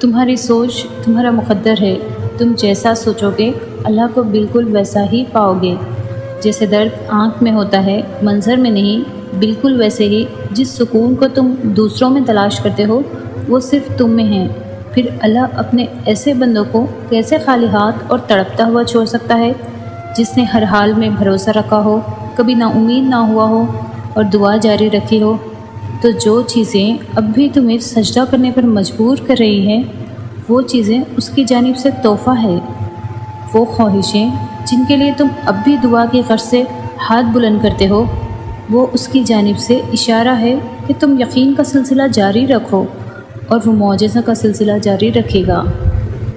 تمہاری سوچ تمہارا مقدر ہے، تم جیسا سوچو گے اللہ کو بالکل ویسا ہی پاؤ گے۔ جیسے درد آنکھ میں ہوتا ہے، منظر میں نہیں، بالکل ویسے ہی جس سکون کو تم دوسروں میں تلاش کرتے ہو وہ صرف تم میں ہے۔ پھر اللہ اپنے ایسے بندوں کو کیسے خالی ہاتھ اور تڑپتا ہوا چھوڑ سکتا ہے؟ جس نے ہر حال میں بھروسہ رکھا ہو، کبھی نا امید نہ ہوا ہو اور دعا جاری رکھی ہو۔ تو جو چیزیں اب بھی تمہیں سجدہ کرنے پر مجبور کر رہی ہیں، وہ چیزیں اس کی جانب سے تحفہ ہے۔ وہ خواہشیں جن کے لیے تم اب بھی دعا کی غرض سے ہاتھ بلند کرتے ہو، وہ اس کی جانب سے اشارہ ہے کہ تم یقین کا سلسلہ جاری رکھو اور وہ معجزہ کا سلسلہ جاری رکھے گا۔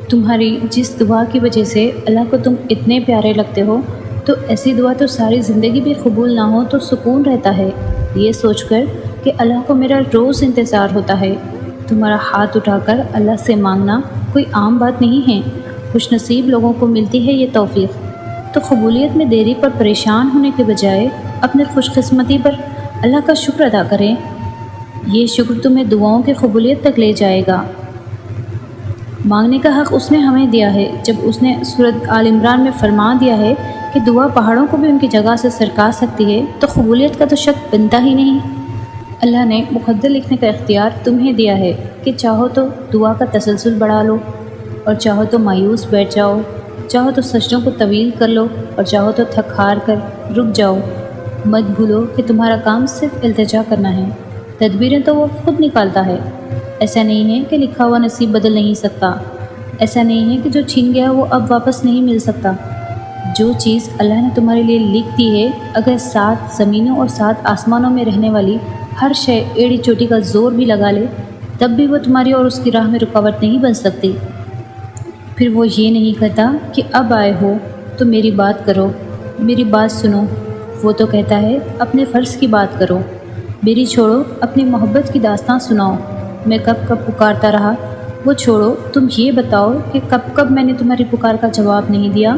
تمہاری جس دعا کی وجہ سے اللہ کو تم اتنے پیارے لگتے ہو، تو ایسی دعا تو ساری زندگی بھی قبول نہ ہو تو سکون رہتا ہے، یہ سوچ کر کہ اللہ کو میرا روز انتظار ہوتا ہے۔ تمہارا ہاتھ اٹھا کر اللہ سے مانگنا کوئی عام بات نہیں ہے، خوش نصیب لوگوں کو ملتی ہے یہ توفیق۔ تو قبولیت میں دیری پر پریشان ہونے کے بجائے اپنے خوش قسمتی پر اللہ کا شکر ادا کریں۔ یہ شکر تمہیں دعاؤں کی قبولیت تک لے جائے گا۔ مانگنے کا حق اس نے ہمیں دیا ہے، جب اس نے سورۃ آل عمران میں فرما دیا ہے کہ دعا پہاڑوں کو بھی ان کی جگہ سے سرکا سکتی ہے، تو قبولیت کا تو شک بنتا ہی نہیں۔ اللہ نے مقدر لکھنے کا اختیار تمہیں دیا ہے کہ چاہو تو دعا کا تسلسل بڑھا لو اور چاہو تو مایوس بیٹھ جاؤ، چاہو تو سجدوں کو طویل کر لو اور چاہو تو تھک ہار کر رک جاؤ۔ مت بھولو کہ تمہارا کام صرف التجا کرنا ہے، تدبیریں تو وہ خود نکالتا ہے۔ ایسا نہیں ہے کہ لکھا ہوا نصیب بدل نہیں سکتا، ایسا نہیں ہے کہ جو چھین گیا وہ اب واپس نہیں مل سکتا۔ جو چیز اللہ نے تمہارے لیے لکھ دی ہے، اگر 7 زمینوں اور 7 آسمانوں میں رہنے والی ہر شے ایڑی چوٹی کا زور بھی لگا لے، تب بھی وہ تمہاری اور اس کی راہ میں رکاوٹ نہیں بن سکتی۔ پھر وہ یہ نہیں کہتا کہ اب آئے ہو تو میری بات کرو، میری بات سنو۔ وہ تو کہتا ہے اپنے فرض کی بات کرو، میری چھوڑو، اپنی محبت کی داستان سناؤ۔ میں کب کب پکارتا رہا، وہ چھوڑو، تم یہ بتاؤ کہ کب کب میں نے تمہاری پکار کا جواب نہیں دیا۔